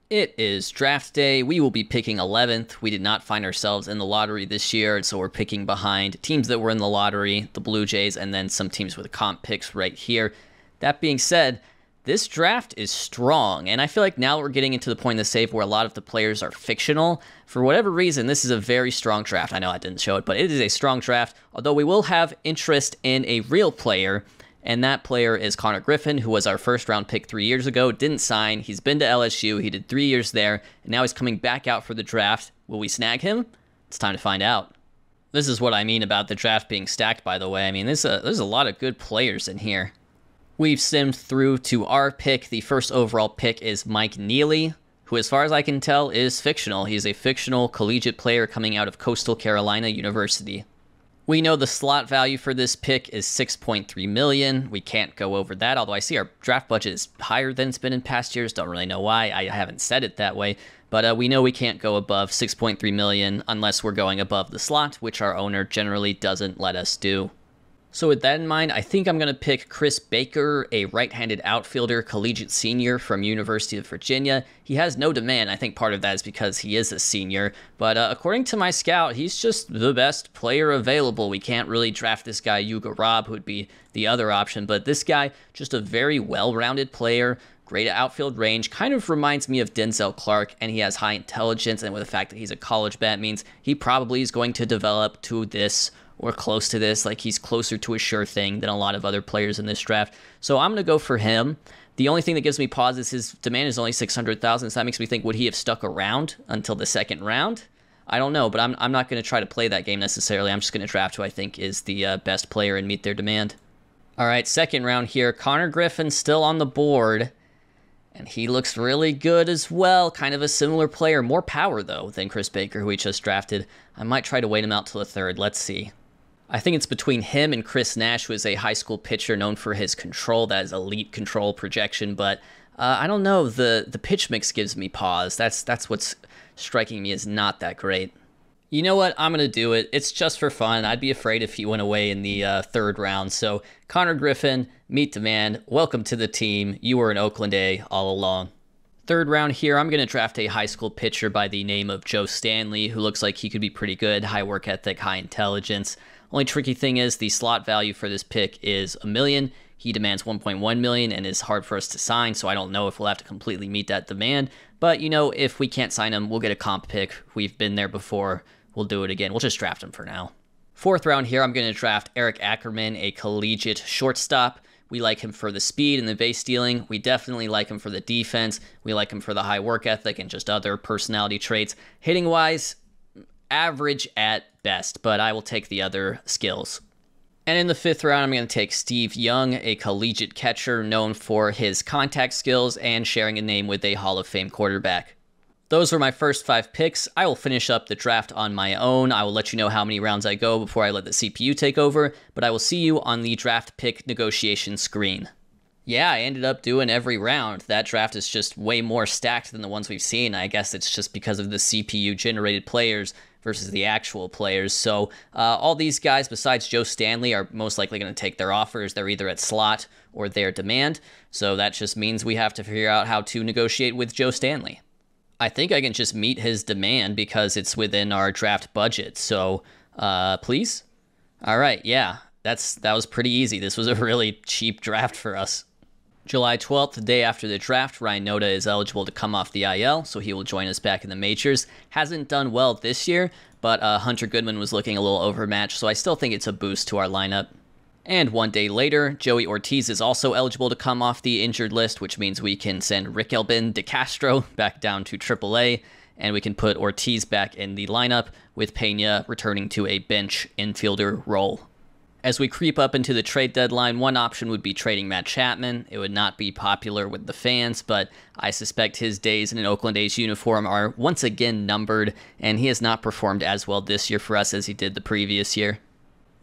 It is draft day. We will be picking 11th. We did not find ourselves in the lottery this year, so we're picking behind teams that were in the lottery, the Blue Jays, and then some teams with comp picks right here. That being said, this draft is strong, and I feel like now we're getting into the point in the save where a lot of the players are fictional. For whatever reason, this is a very strong draft. I know I didn't show it, but it is a strong draft, although we will have interest in a real player, and that player is Connor Griffin, who was our first-round pick 3 years ago, didn't sign. He's been to LSU. He did 3 years there, and now he's coming back out for the draft. Will we snag him? It's time to find out. This is what I mean about the draft being stacked, by the way. I mean, there's a lot of good players in here. We've simmed through to our pick. The first overall pick is Mike Neely, who, as far as I can tell, is fictional. He's a fictional collegiate player coming out of Coastal Carolina University. We know the slot value for this pick is $6.3 million. We can't go over that, although I see our draft budget is higher than it's been in past years. Don't really know why. I haven't said it that way. But we know we can't go above $6.3 million unless we're going above the slot, which our owner generally doesn't let us do. So with that in mind, I think I'm going to pick Chris Baker, a right-handed outfielder, collegiate senior from University of Virginia. He has no demand. I think part of that is because he is a senior. But according to my scout, he's just the best player available. We can't really draft this guy, Yuga Robb, who would be the other option. But this guy, just a very well-rounded player, great outfield range, kind of reminds me of Denzel Clark, and he has high intelligence. And with the fact that he's a college bat means he probably is going to develop to this or close to this, like he's closer to a sure thing than a lot of other players in this draft. So I'm going to go for him. The only thing that gives me pause is his demand is only $600,000, so that makes me think, would he have stuck around until the second round? I don't know, but I'm not going to try to play that game necessarily. I'm just going to draft who I think is the best player and meet their demand. All right, second round here. Connor Griffin still on the board, and he looks really good as well. Kind of a similar player. More power, though, than Chris Baker, who we just drafted. I might try to wait him out till the third. Let's see. I think it's between him and Chris Nash, who is a high school pitcher known for his control. That is elite control projection, but I don't know. The pitch mix gives me pause. That's what's striking me as not that great. You know what? I'm going to do it. It's just for fun. I'd be afraid if he went away in the third round. So Connor Griffin, meet the man. Welcome to the team. You were an Oakland A all along. Third round here, I'm going to draft a high school pitcher by the name of Joe Stanley, who looks like he could be pretty good. High work ethic, high intelligence. Only tricky thing is the slot value for this pick is $1 million. He demands $1.1 million and is hard for us to sign, so I don't know if we'll have to completely meet that demand. But, you know, if we can't sign him, we'll get a comp pick. We've been there before. We'll do it again. We'll just draft him for now. Fourth round here, I'm going to draft Eric Ackerman, a collegiate shortstop. We like him for the speed and the base stealing. We definitely like him for the defense. We like him for the high work ethic and just other personality traits. Hitting-wise, average at best, but I will take the other skills. And in the fifth round, I'm going to take Steve Young, a collegiate catcher known for his contact skills and sharing a name with a Hall of Fame quarterback. Those were my first 5 picks. I will finish up the draft on my own. I will let you know how many rounds I go before I let the CPU take over, but I will see you on the draft pick negotiation screen. Yeah, I ended up doing every round. That draft is just way more stacked than the ones we've seen. I guess it's just because of the CPU-generated players versus the actual players. So all these guys, besides Joe Stanley, are most likely going to take their offers. They're either at slot or their demand. So that just means we have to figure out how to negotiate with Joe Stanley. I think I can just meet his demand because it's within our draft budget. So please? All right, yeah, that was pretty easy. This was a really cheap draft for us. July 12th, the day after the draft, Ryan Noda is eligible to come off the IL, so he will join us back in the majors. Hasn't done well this year, but Hunter Goodman was looking a little overmatched, so I still think it's a boost to our lineup. And one day later, Joey Ortiz is also eligible to come off the injured list, which means we can send Riquelme de Castro back down to AAA, and we can put Ortiz back in the lineup with Pena returning to a bench infielder role. As we creep up into the trade deadline, one option would be trading Matt Chapman. It would not be popular with the fans, but I suspect his days in an Oakland A's uniform are once again numbered, and he has not performed as well this year for us as he did the previous year.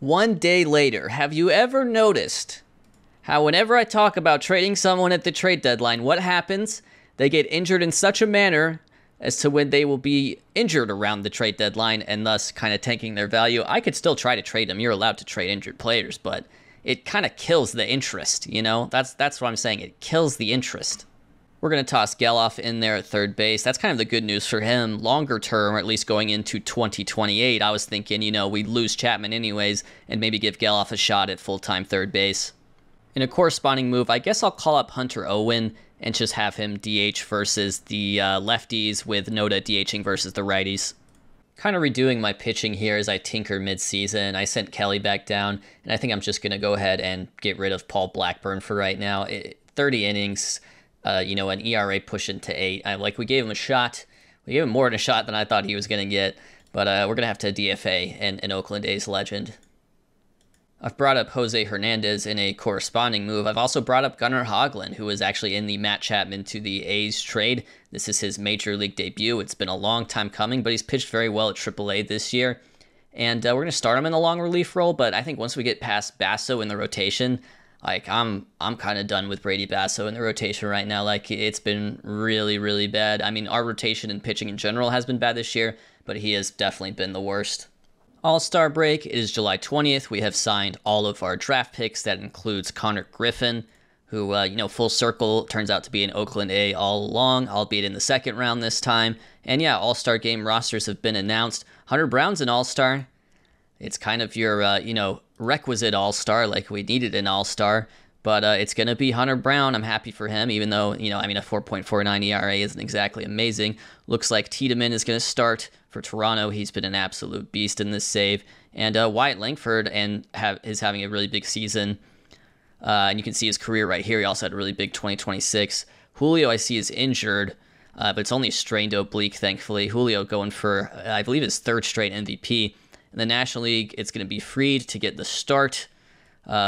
One day later, have you ever noticed how whenever I talk about trading someone at the trade deadline, what happens? They get injured in such a manner as to when they will be injured around the trade deadline and thus kind of tanking their value. I could still try to trade them. You're allowed to trade injured players, but it kind of kills the interest, you know? That's what I'm saying. It kills the interest. We're going to toss Geloff in there at third base. That's kind of the good news for him longer term, or at least going into 2028. I was thinking, we'd lose Chapman anyways and maybe give Geloff a shot at full-time third base. In a corresponding move, I guess I'll call up Hunter Owen and just have him DH versus the lefties with Noda DHing versus the righties. Kind of redoing my pitching here as I tinker mid-season. I sent Kelly back down, and I think I'm just going to go ahead and get rid of Paul Blackburn for right now. 30 innings, an ERA pushing to 8. We gave him a shot. We gave him more than a shot than I thought he was going to get, but we're going to have to DFA an Oakland A's legend. I've brought up Jose Hernandez in a corresponding move. I've also brought up Gunnar Hoglund, who was actually in the Matt Chapman to the A's trade. This is his major league debut. It's been a long time coming, but he's pitched very well at AAA this year. And we're going to start him in the long relief role, but I think once we get past Basso in the rotation, I'm kind of done with Brady Basso in the rotation right now. It's been really, really bad. I mean, our rotation and pitching in general has been bad this year, but he has definitely been the worst. All-Star break, it is July 20th. We have signed all of our draft picks. That includes Connor Griffin, who, full circle, turns out to be an Oakland A all along, albeit in the second round this time. And yeah, All-Star game rosters have been announced. Hunter Brown's an All-Star. It's kind of your, requisite All-Star, like we needed an All-Star. But it's going to be Hunter Brown. I'm happy for him, even though, a 4.49 ERA isn't exactly amazing. Looks like Tiedemann is going to start for Toronto. He's been an absolute beast in this save. And Wyatt Langford is having a really big season. And you can see his career right here. He also had a really big 2026. Julio, I see, is injured, but it's only a strained oblique, thankfully. Julio going for, I believe, his third straight MVP. In the National League, it's going to be Fried to get the start.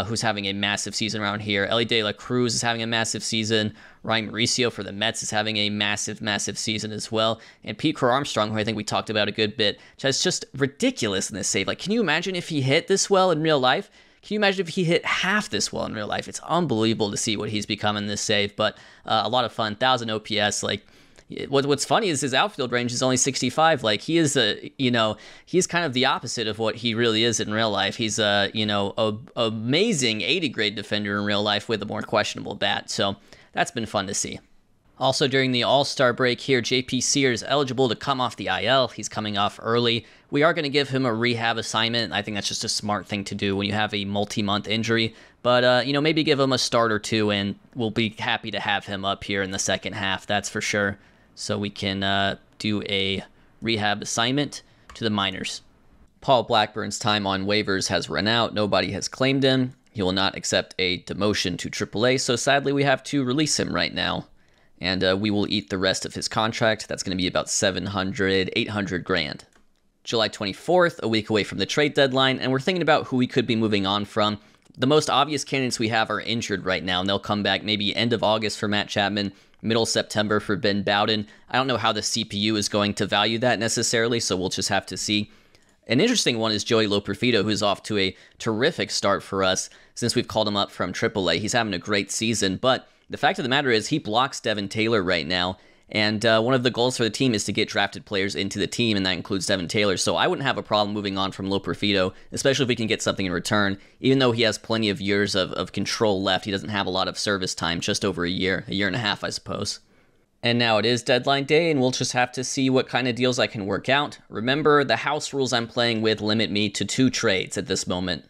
Who's having a massive season around here. Elly De La Cruz is having a massive season. Ryan Mauricio for the Mets is having a massive, massive season as well. And Pete Crow Armstrong, who I think we talked about a good bit, is just ridiculous in this save. Can you imagine if he hit this well in real life? Can you imagine if he hit half this well in real life? It's unbelievable to see what he's become in this save, but a lot of fun. 1,000 OPS, what's funny is his outfield range is only 65. He is he's kind of the opposite of what he really is in real life. He's a amazing 80 grade defender in real life with a more questionable bat. So that's been fun to see. Also during the All-Star break here, JP Sears eligible to come off the IL. He's coming off early. We are going to give him a rehab assignment. I think that's just a smart thing to do when you have a multi-month injury. But, maybe give him a start or two, and we'll be happy to have him up here in the second half, that's for sure. So we can do a rehab assignment to the minors. Paul Blackburn's time on waivers has run out. Nobody has claimed him. He will not accept a demotion to AAA, so sadly we have to release him right now. And we will eat the rest of his contract. That's going to be about $800 grand. July 24th, a week away from the trade deadline, and we're thinking about who we could be moving on from. The most obvious candidates we have are injured right now, and they'll come back maybe end of August for Matt Chapman, middle September for Ben Bowden. I don't know how the CPU is going to value that necessarily, so we'll just have to see. An interesting one is Joey Loperfido, who's off to a terrific start for us since we've called him up from AAA. He's having a great season, but the fact of the matter is he blocks Devin Taylor right now, and one of the goals for the team is to get drafted players into the team, and that includes Devin Taylor. So I wouldn't have a problem moving on from Loperfido, especially if we can get something in return. Even though he has plenty of years of control left, he doesn't have a lot of service time, just over a year and a half, I suppose. And now it is deadline day, and we'll just have to see what kind of deals I can work out. Remember, the house rules I'm playing with limit me to 2 trades at this moment.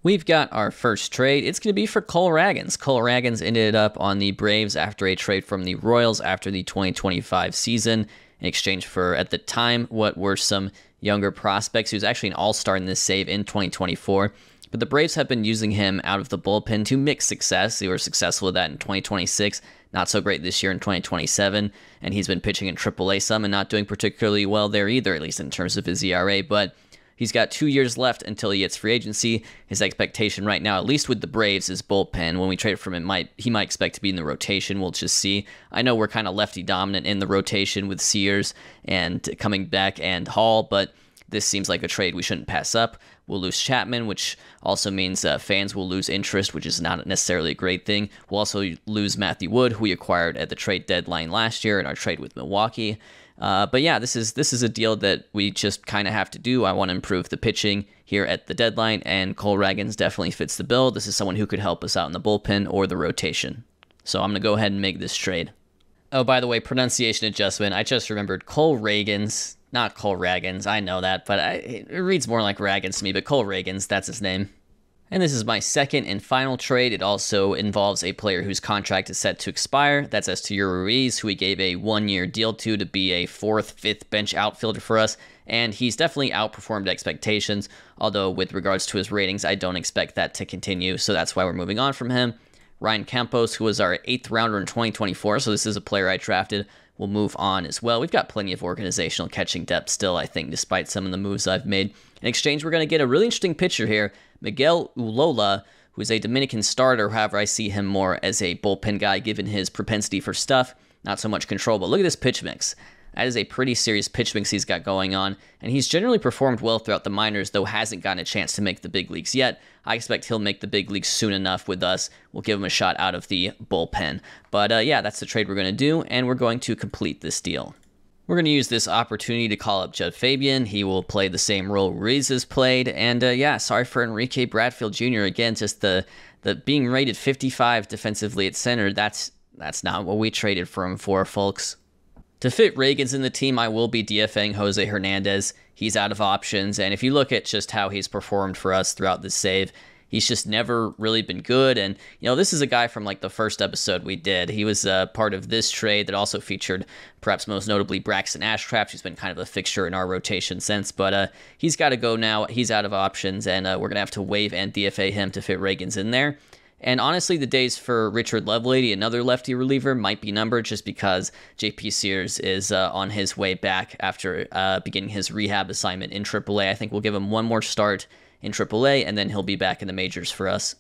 We've got our first trade. It's going to be for Cole Ragans. Cole Ragans ended up on the Braves after a trade from the Royals after the 2025 season in exchange for, at the time, what were some younger prospects. He was actually an all-star in this save in 2024. But the Braves have been using him out of the bullpen to mixed success. They were successful with that in 2026. Not so great this year in 2027. And he's been pitching in AAA some and not doing particularly well there either, at least in terms of his ERA. But he's got 2 years left until he hits free agency. His expectation right now, at least with the Braves, is bullpen. When we trade for him, he might expect to be in the rotation. We'll just see. I know we're kind of lefty dominant in the rotation with Sears and coming back and Hall, but this seems like a trade we shouldn't pass up. We'll lose Chapman, which also means fans will lose interest, which is not necessarily a great thing. We'll also lose Matthew Wood, who we acquired at the trade deadline last year in our trade with Milwaukee. But yeah, this is a deal that we just kind of have to do. I want to improve the pitching here at the deadline, and Cole Ragans definitely fits the bill. This is someone who could help us out in the bullpen or the rotation. So I'm going to go ahead and make this trade. Oh, by the way, pronunciation adjustment. I just remembered Cole Reagans, not Cole Ragans. I know that, but it reads more like Ragans to me, but Cole Reagans, that's his name. And this is my second and final trade. It also involves a player whose contract is set to expire. That's Esteury Ruiz, who we gave a one-year deal to be a fourth, fifth bench outfielder for us. And he's definitely outperformed expectations, although with regards to his ratings, I don't expect that to continue. So that's why we're moving on from him. Ryan Campos, who was our 8th rounder in 2024, so this is a player I drafted, will move on as well. We've got plenty of organizational catching depth still, I think, despite some of the moves I've made. In exchange, we're going to get a really interesting pitcher here, Miguel Ulola, who is a Dominican starter. However, I see him more as a bullpen guy, given his propensity for stuff, not so much control. But look at this pitch mix. That is a pretty serious pitch mix he's got going on, and he's generally performed well throughout the minors, though hasn't gotten a chance to make the big leagues yet. I expect he'll make the big leagues soon enough with us. We'll give him a shot out of the bullpen. But yeah, that's the trade we're going to do, and we're going to complete this deal. We're going to use this opportunity to call up Jud Fabian. He will play the same role Ruiz has played, and yeah, sorry for Enrique Bradfield Jr. Again, just the being rated 55 defensively at center, that's not what we traded for him for, folks. To fit Reagans in the team, I will be DFAing Jose Hernandez. He's out of options, and if you look at just how he's performed for us throughout this save, he's just never really been good. And, you know, this is a guy from like the first episode we did. He was part of this trade that also featured perhaps most notably Braxton Ashcraft, who's been kind of a fixture in our rotation since. But he's got to go now. He's out of options, and we're going to have to waive and DFA him to fit Reagans in there. And honestly, the days for Richard Lovelady, another lefty reliever, might be numbered just because JP Sears is on his way back after beginning his rehab assignment in AAA. I think we'll give him one more start in AAA, and then he'll be back in the majors for us.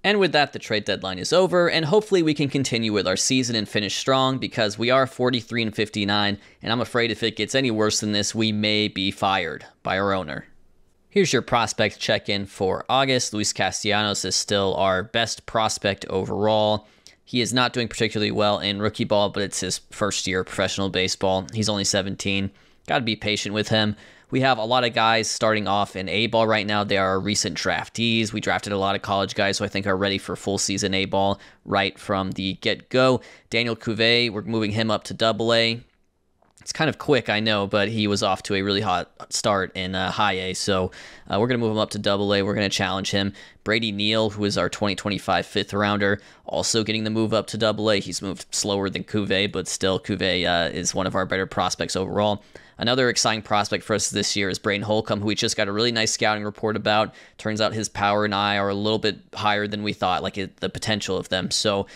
And with that, the trade deadline is over, and hopefully we can continue with our season and finish strong, because we are 43-59, and I'm afraid if it gets any worse than this, we may be fired by our owner. Here's your prospect check-in for August. Luis Castellanos is still our best prospect overall. He is not doing particularly well in rookie ball, but it's his first year of professional baseball. He's only 17. Got to be patient with him. We have a lot of guys starting off in A-ball right now. They are recent draftees. We drafted a lot of college guys who I think are ready for full season A-ball right from the get-go. Daniel Cuvée, we're moving him up to Double-A. It's kind of quick, I know, but he was off to a really hot start in High A, so we're going to move him up to Double-A. We're going to challenge him. Brady Neal, who is our 2025 fifth rounder, also getting the move up to Double-A. He's moved slower than Cuvée, but still Cuvée is one of our better prospects overall. Another exciting prospect for us this year is Braden Holcomb, who we just got a really nice scouting report about. Turns out his power and eye are a little bit higher than we thought, like the potential of them. So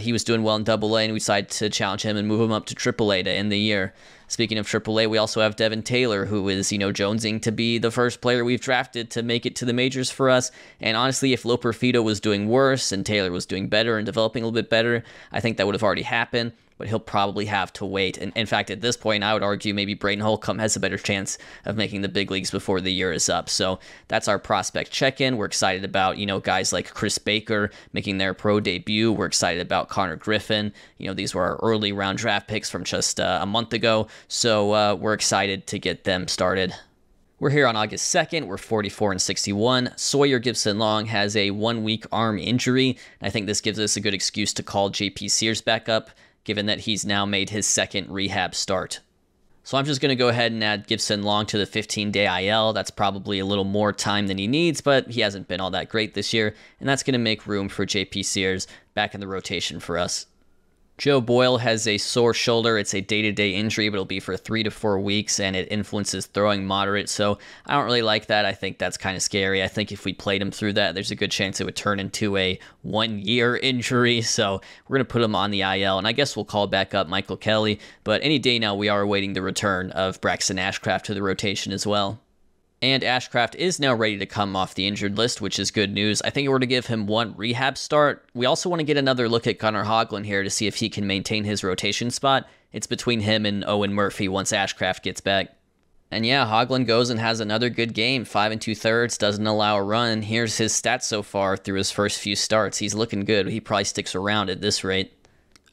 he was doing well in Double-A, and we decided to challenge him and move him up to Triple-A to end the year. Speaking of Triple-A, we also have Devin Taylor, who is, jonesing to be the first player we've drafted to make it to the majors for us. And honestly, if Loper Fido was doing worse and Taylor was doing better and developing a little bit better, I think that would have already happened. But he'll probably have to wait. And in fact, at this point, I would argue maybe Braden Holcomb has a better chance of making the big leagues before the year is up. So that's our prospect check-in. We're excited about, guys like Chris Baker making their pro debut. We're excited about Connor Griffin. These were our early round draft picks from just a month ago. So we're excited to get them started. We're here on August 2nd. We're 44-61. Sawyer Gibson-Long has a 1-week arm injury. And I think this gives us a good excuse to call JP Sears back up, given that he's now made his second rehab start. So I'm just going to go ahead and add Gibson-Long to the 15-day IL. That's probably a little more time than he needs, but he hasn't been all that great this year, and that's going to make room for JP Sears back in the rotation for us. Joe Boyle has a sore shoulder. It's a day-to-day injury, but it'll be for 3 to 4 weeks, and it influences throwing moderate, so I don't really like that. I think that's kind of scary. I think if we played him through that, there's a good chance it would turn into a 1-year injury, so we're going to put him on the IL, and I guess we'll call back up Michael Kelly, but any day now we are awaiting the return of Braxton Ashcraft to the rotation as well. And Ashcraft is now ready to come off the injured list, which is good news. I think we're to give him one rehab start. We also want to get another look at Gunnar Hoglund here to see if he can maintain his rotation spot. It's between him and Owen Murphy once Ashcraft gets back. And yeah, Hoglund goes and has another good game. 5 2/3, doesn't allow a run. Here's his stats so far through his first few starts. He's looking good. He probably sticks around at this rate.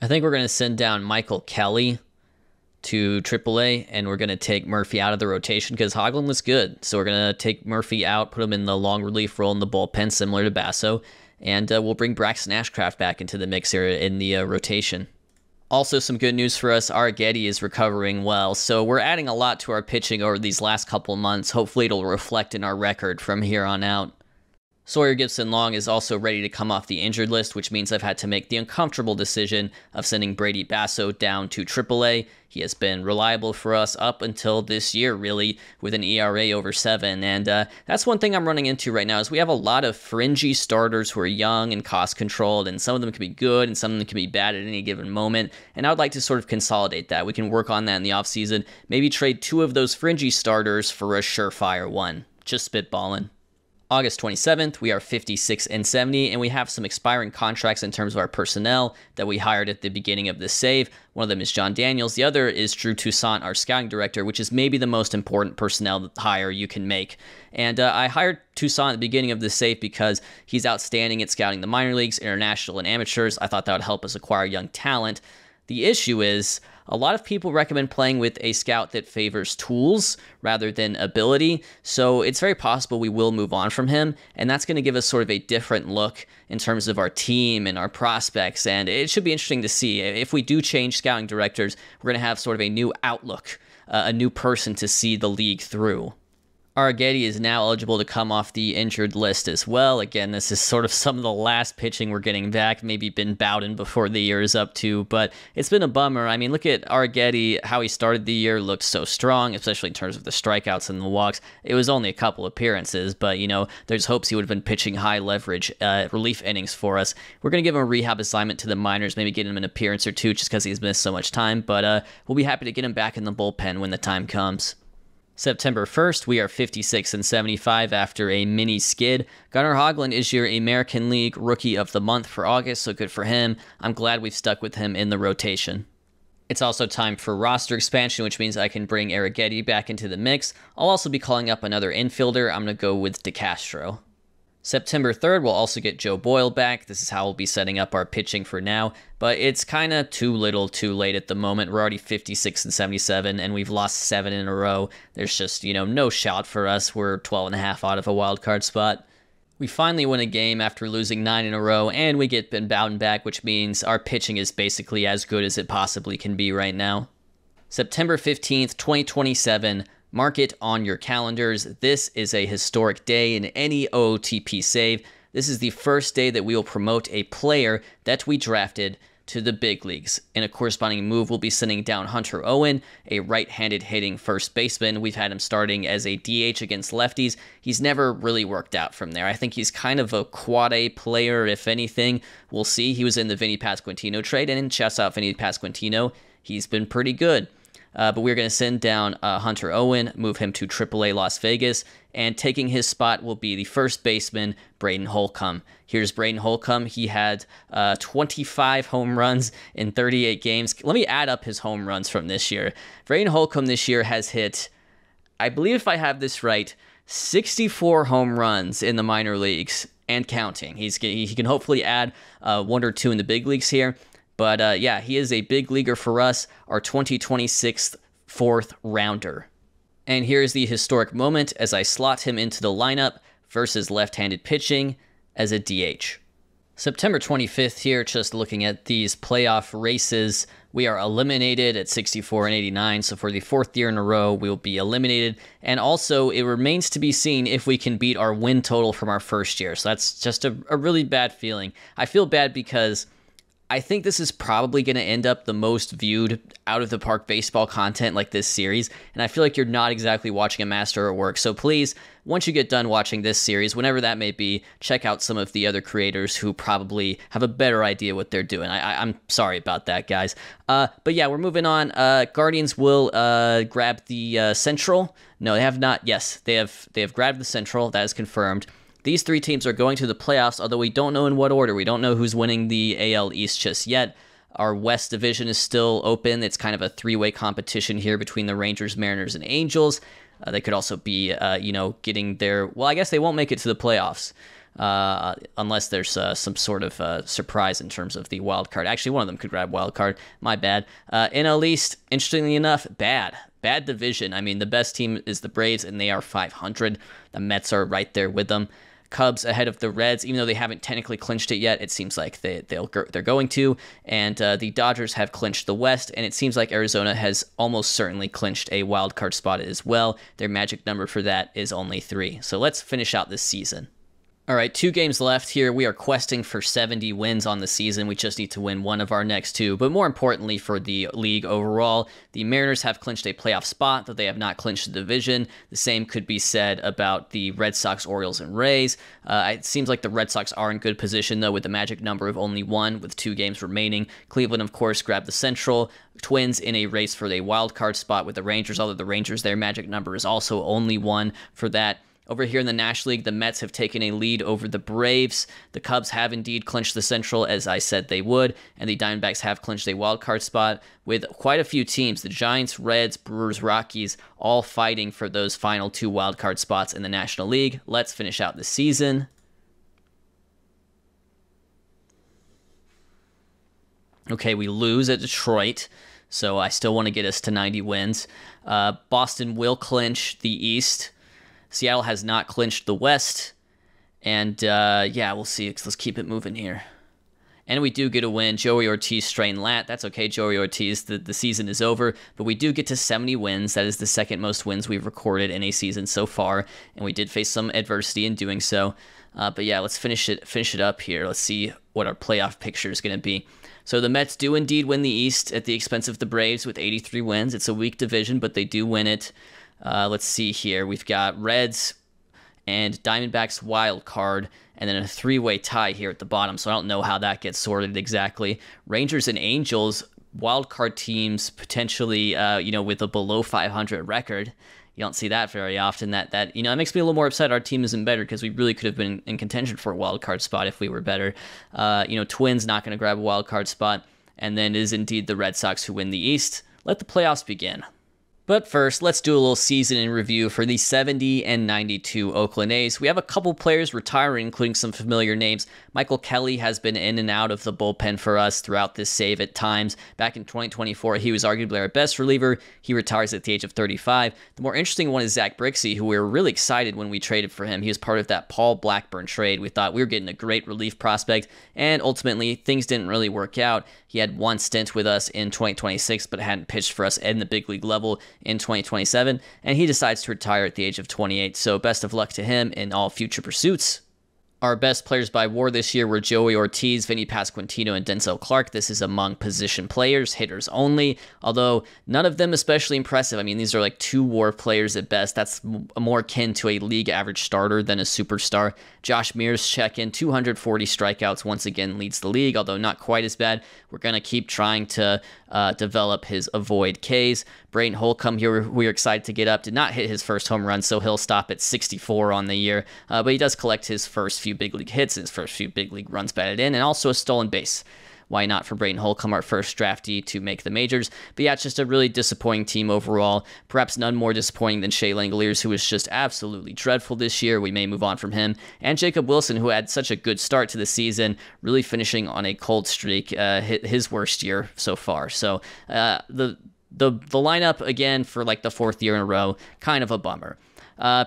I think we're going to send down Michael Kelly to AAA, and we're going to take Murphy out of the rotation because Hoglund was good. So we're going to take Murphy out, put him in the long relief role in the bullpen, similar to Basso, and we'll bring Braxton Ashcraft back into the mix here in the rotation. Also, some good news for us, Arrighetti is recovering well, so we're adding a lot to our pitching over these last couple months. Hopefully it'll reflect in our record from here on out. Sawyer Gipson-Long is also ready to come off the injured list, which means I've had to make the uncomfortable decision of sending Brady Basso down to AAA. He has been reliable for us up until this year, really, with an ERA over 7. And that's one thing I'm running into right now is we have a lot of fringy starters who are young and cost-controlled, and some of them can be good and some of them can be bad at any given moment. And I would like to sort of consolidate that. We can work on that in the offseason. Maybe trade 2 of those fringy starters for a surefire one. Just spitballing. August 27th, we are 56-70, and we have some expiring contracts in terms of our personnel that we hired at the beginning of this save. One of them is John Daniels. The other is Drew Toussaint, our scouting director, which is maybe the most important personnel hire you can make. And I hired Toussaint at the beginning of this save because he's outstanding at scouting the minor leagues, international, and amateurs. I thought that would help us acquire young talent. The issue is, a lot of people recommend playing with a scout that favors tools rather than ability, so it's very possible we will move on from him, and that's going to give us sort of a different look in terms of our team and our prospects, and it should be interesting to see. If we do change scouting directors, we're going to have sort of a new outlook, a new person to see the league through. Arrighetti is now eligible to come off the injured list as well. Again, this is sort of some of the last pitching we're getting back. Maybe Ben Bowden before the year is up too, but it's been a bummer. I mean, look at Arrighetti, how he started the year, looked so strong, especially in terms of the strikeouts and the walks. It was only a couple appearances, but, you know, there's hopes he would have been pitching high leverage relief innings for us. We're going to give him a rehab assignment to the minors, maybe get him an appearance or two just because he's missed so much time, but we'll be happy to get him back in the bullpen when the time comes. September 1st, we are 56-75 after a mini skid. Gunnar Hoglund is your American League Rookie of the Month for August, so good for him. I'm glad we've stuck with him in the rotation. It's also time for roster expansion, which means I can bring Arrighetti back into the mix. I'll also be calling up another infielder. I'm going to go with DeCastro. September 3rd, we'll also get Joe Boyle back. This is how we'll be setting up our pitching for now, but it's kind of too little too late at the moment. We're already 56-77, and we've lost 7 in a row. There's just, you know, no shot for us. We're 12.5 out of a wild card spot. We finally win a game after losing 9 in a row, and we get Ben Bowden back, which means our pitching is basically as good as it possibly can be right now. September 15th, 2027, mark it on your calendars. This is a historic day in any OOTP save. This is the first day that we will promote a player that we drafted to the big leagues. In a corresponding move, we'll be sending down Hunter Owen, a right-handed hitting first baseman. We've had him starting as a DH against lefties. He's never really worked out from there. I think he's kind of a quad-A player, if anything. We'll see. He was in the Vinny Pasquantino trade, and in shouts out Vinny Pasquantino, he's been pretty good. But we're going to send down Hunter Owen, move him to AAA Las Vegas, and taking his spot will be the first baseman, Braden Holcomb. Here's Braden Holcomb. He had 25 home runs in 38 games. Let me add up his home runs from this year. Braden Holcomb this year has hit, I believe if I have this right, 64 home runs in the minor leagues and counting. He can hopefully add 1 or 2 in the big leagues here. But yeah, he is a big leaguer for us, our 2026 fourth rounder. And here's the historic moment as I slot him into the lineup versus left-handed pitching as a DH. September 25th here, just looking at these playoff races. We are eliminated at 64-89, so for the 4th year in a row, we will be eliminated. And also, it remains to be seen if we can beat our win total from our first year. So that's just a really bad feeling. I feel bad because I think this is probably going to end up the most viewed out-of-the-park baseball content like this series, and I feel like you're not exactly watching a master at work. So please, once you get done watching this series, whenever that may be, check out some of the other creators who probably have a better idea what they're doing. I'm sorry about that, guys. But yeah, we're moving on. Guardians will grab the Central. No, they have not. Yes, they have grabbed the Central. That is confirmed. These 3 teams are going to the playoffs, although we don't know in what order. We don't know who's winning the AL East just yet. Our West division is still open. It's kind of a 3-way competition here between the Rangers, Mariners, and Angels. They could also be, getting their... Well, I guess they won't make it to the playoffs unless there's some sort of surprise in terms of the wild card. Actually, one of them could grab wild card. My bad. NL East, interestingly enough, bad division. I mean, the best team is the Braves, and they are 500. The Mets are right there with them. Cubs ahead of the Reds, even though they haven't technically clinched it yet. It seems like they're going to. And the Dodgers have clinched the West, and it seems like Arizona has almost certainly clinched a wild card spot as well. Their magic number for that is only 3. So let's finish out this season. All right, 2 games left here. We are questing for 70 wins on the season. We just need to win one of our next 2. But more importantly for the league overall, the Mariners have clinched a playoff spot, though they have not clinched the division. The same could be said about the Red Sox, Orioles, and Rays. It seems like the Red Sox are in good position, though, with the magic number of only 1 with 2 games remaining. Cleveland, of course, grabbed the Central. Twins in a race for a wild card spot with the Rangers, although the Rangers, their magic number is also only 1 for that. Over here in the National League, the Mets have taken a lead over the Braves. The Cubs have indeed clinched the Central, as I said they would, and the Diamondbacks have clinched a wild card spot with quite a few teams, the Giants, Reds, Brewers, Rockies, all fighting for those final 2 wild card spots in the National League. Let's finish out the season. Okay, we lose at Detroit, so I still want to get us to 90 wins. Boston will clinch the East. Seattle has not clinched the West, and yeah, we'll see. Let's keep it moving here. And we do get a win. Joey Ortiz strained lat. That's okay, Joey Ortiz. The season is over, but we do get to 70 wins. That is the second most wins we've recorded in a season so far, and we did face some adversity in doing so. But yeah, let's finish it up here. Let's see what our playoff picture is going to be. So the Mets do indeed win the East at the expense of the Braves with 83 wins. It's a weak division, but they do win it. Let's see here. We've got Reds and Diamondbacks wild card, and then a 3-way tie here at the bottom. So I don't know how that gets sorted exactly. Rangers and Angels wild card teams potentially, with a below 500 record. You don't see that very often. That makes me a little more upset. Our team isn't better because we really could have been in contention for a wild card spot if we were better. Twins not going to grab a wild card spot, and then it is indeed the Red Sox who win the East. Let the playoffs begin. But first, let's do a little season in review for the 70 and 92 Oakland A's. We have a couple players retiring, including some familiar names. Michael Kelly has been in and out of the bullpen for us throughout this save at times. Back in 2024, he was arguably our best reliever. He retires at the age of 35. The more interesting one is Zach Brixey, who we were really excited when we traded for him. He was part of that Paul Blackburn trade. We thought we were getting a great relief prospect, and ultimately, things didn't really work out. He had one stint with us in 2026, but hadn't pitched for us in the big league level in 2027, and he decides to retire at the age of 28. So best of luck to him in all future pursuits. Our best players by WAR this year were Joey Ortiz, Vinny Pasquantino, and Denzel Clark. This is among position players, hitters only, although none of them especially impressive. I mean, these are like 2 WAR players at best. That's more akin to a league average starter than a superstar. Josh Mears check in, 240 strikeouts, once again leads the league, although not quite as bad. We're going to keep trying to develop his avoid Ks. Brayton Holcomb here, we are excited to get up, did not hit his first home run, so he'll stop at 64 on the year, but he does collect his first few big league hits, his first few big league runs batted in, and also a stolen base. Why not for Brayton Holcomb, our first draftee to make the majors? But yeah, it's just a really disappointing team overall. Perhaps none more disappointing than Shea Langoliers, who was just absolutely dreadful this year. We may move on from him. And Jacob Wilson, who had such a good start to the season, really finishing on a cold streak, his worst year so far. So the lineup, again, for like the 4th year in a row, kind of a bummer.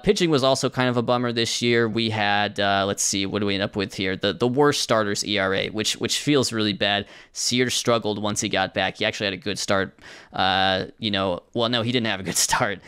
Pitching was also kind of a bummer this year. We had, let's see, what do we end up with here? The worst starters ERA, which feels really bad. Sears struggled once he got back. He actually had a good start. Well, no, he didn't have a good start.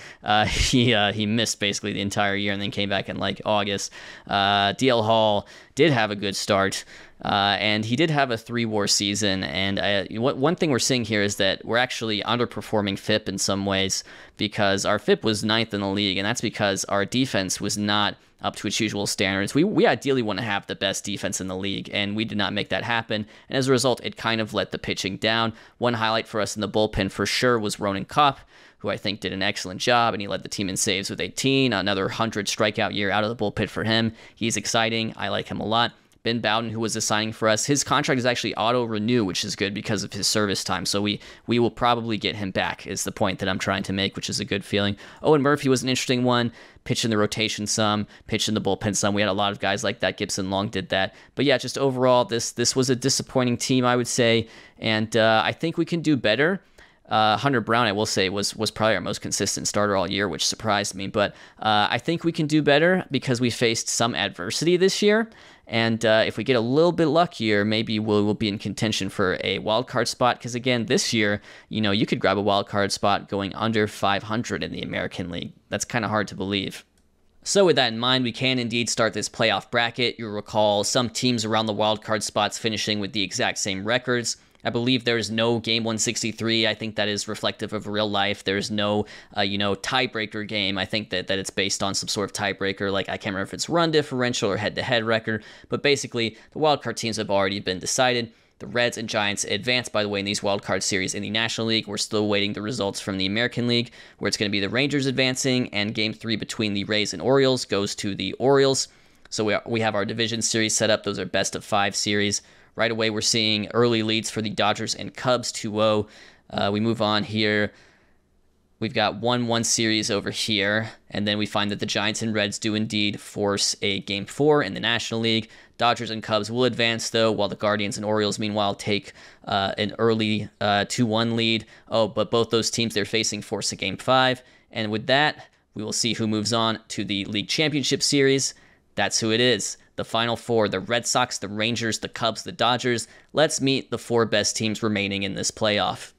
He missed basically the entire year and then came back in like August. DL Hall did have a good start. And he did have a 3-WAR season, and one thing we're seeing here is that we're actually underperforming FIP in some ways because our FIP was 9th in the league, and that's because our defense was not up to its usual standards. We ideally want to have the best defense in the league, and we did not make that happen, and as a result, it kind of let the pitching down. One highlight for us in the bullpen for sure was Ronan Kopp, who I think did an excellent job, and he led the team in saves with 18, another 100 strikeout year out of the bullpen for him. He's exciting. I like him a lot. Ben Bowden, who was a signing for us, his contract is actually auto-renew, which is good because of his service time. So we will probably get him back, is the point that I'm trying to make, which is a good feeling. Owen Murphy was an interesting one. Pitched in the rotation some, pitched in the bullpen some. We had a lot of guys like that. Gibson Long did that. But yeah, just overall, this was a disappointing team, I would say. And I think we can do better. Hunter Brown, I will say, was probably our most consistent starter all year, which surprised me. But I think we can do better because we faced some adversity this year. And if we get a little bit luckier, maybe we'll be in contention for a wild card spot. Because again, this year, you could grab a wild card spot going under 500 in the American League. That's kind of hard to believe. So with that in mind, we can indeed start this playoff bracket. You'll recall some teams around the wild card spots finishing with the exact same records. I believe there's no game 163. I think that is reflective of real life. There's no, tiebreaker game. I think that it's based on some sort of tiebreaker. Like, I can't remember if it's run differential or head-to-head record. But basically, the wildcard teams have already been decided. The Reds and Giants advanced, by the way, in these wildcard series in the National League. We're still waiting the results from the American League, where it's going to be the Rangers advancing, and Game 3 between the Rays and Orioles goes to the Orioles. So we have our division series set up. Those are best-of-5 series. Right away, we're seeing early leads for the Dodgers and Cubs, 2-0. We move on here. We've got 1-1 series over here, and then we find that the Giants and Reds do indeed force a Game 4 in the National League. Dodgers and Cubs will advance, though, while the Guardians and Orioles, meanwhile, take an early 2-1 lead. Oh, but both those teams they're facing force a Game 5, and with that, we will see who moves on to the League Championship Series. That's who it is. The Final Four, the Red Sox, the Rangers, the Cubs, the Dodgers. Let's meet the 4 best teams remaining in this playoff.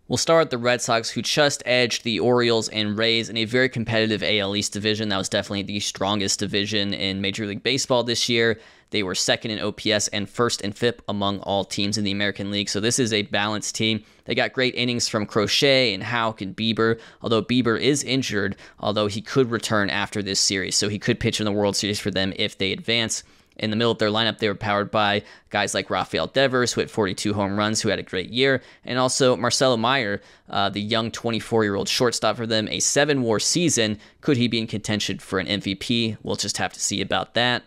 We'll start with the Red Sox, who just edged the Orioles and Rays in a very competitive AL East division. That was definitely the strongest division in Major League Baseball this year. They were second in OPS and first in FIP among all teams in the American League. So this is a balanced team. They got great innings from Crochet and Houck and Bieber, although Bieber is injured, although he could return after this series. So he could pitch in the World Series for them if they advance. In the middle of their lineup, they were powered by guys like Rafael Devers, who hit 42 home runs, who had a great year, and also Marcelo Meyer, the young 24-year-old shortstop for them, a 7-WAR season. Could he be in contention for an MVP? We'll just have to see about that.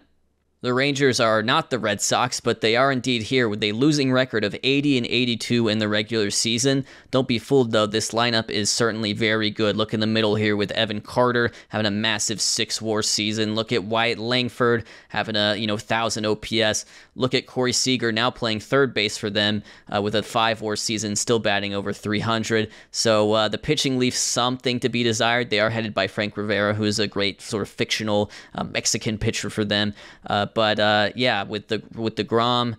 The Rangers are not the Red Sox, but they are indeed here with a losing record of 80-82 in the regular season. Don't be fooled, though. This lineup is certainly very good. Look in the middle here with Evan Carter having a massive 6-WAR season. Look at Wyatt Langford having a 1,000 OPS. Look at Corey Seager now playing third base for them with a 5-WAR season, still batting over 300. So the pitching leaves something to be desired. They are headed by Frank Rivera, who is a great sort of fictional Mexican pitcher for them. But yeah, with the Grom,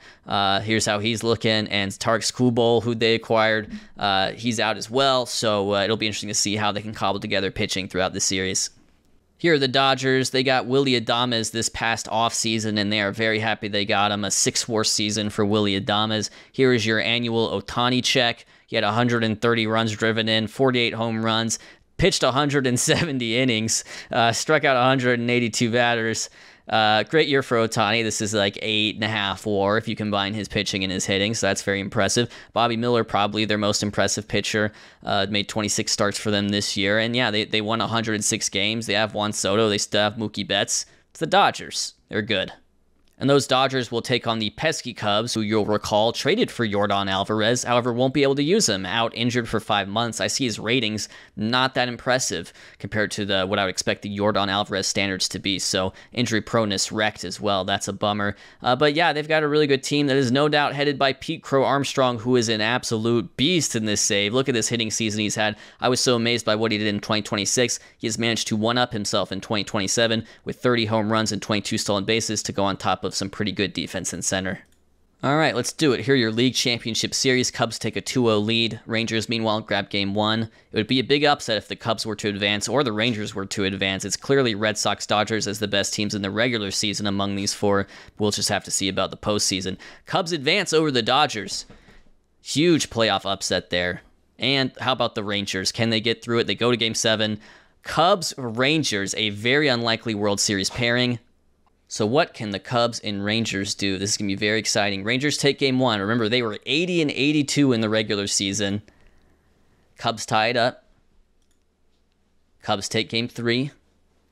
here's how he's looking, and Tarek Skubal, who they acquired, he's out as well. So it'll be interesting to see how they can cobble together pitching throughout the series. Here are the Dodgers. They got Willy Adames this past offseason, and they are very happy they got him. A 6-WAR season for Willy Adames. Here is your annual Ohtani check. He had 130 runs driven in, 48 home runs, pitched 170 innings, struck out 182 batters. Great year for Ohtani. This is like 8.5 WAR if you combine his pitching and his hitting, so that's very impressive. Bobby Miller, probably their most impressive pitcher, made 26 starts for them this year, and yeah, they won 106 games. They have Juan Soto. They still have Mookie Betts. It's the Dodgers. They're good. And those Dodgers will take on the pesky Cubs, who you'll recall traded for Yordan Alvarez, however won't be able to use him, out injured for 5 months. I see his ratings not that impressive compared to what I would expect the Yordan Alvarez standards to be, so injury proneness wrecked as well. That's a bummer. But yeah, they've got a really good team that is no doubt headed by Pete Crow Armstrong, who is an absolute beast in this save. Look at this hitting season he's had. I was so amazed by what he did in 2026. He has managed to one-up himself in 2027 with 30 home runs and 22 stolen bases to go on top of some pretty good defense in center. All right, let's do it. Here are your League Championship Series. Cubs take a 2-0 lead. Rangers, meanwhile, grab Game 1. It would be a big upset if the Cubs were to advance or the Rangers were to advance. It's clearly Red Sox, Dodgers as the best teams in the regular season among these 4. We'll just have to see about the postseason. Cubs advance over the Dodgers. Huge playoff upset there. And how about the Rangers? Can they get through it? They go to Game 7. Cubs, Rangers, a very unlikely World Series pairing. So what can the Cubs and Rangers do? This is going to be very exciting. Rangers take Game 1. Remember, they were 80-82 in the regular season. Cubs tie it up. Cubs take Game 3.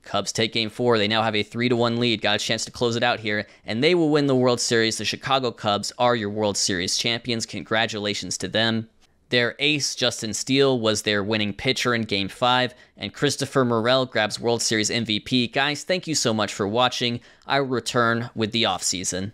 Cubs take Game 4. They now have a 3-1 lead. Got a chance to close it out here. And they will win the World Series. The Chicago Cubs are your World Series champions. Congratulations to them. Their ace, Justin Steele, was their winning pitcher in Game 5, and Christopher Morel grabs World Series MVP. Guys, thank you so much for watching. I will return with the offseason.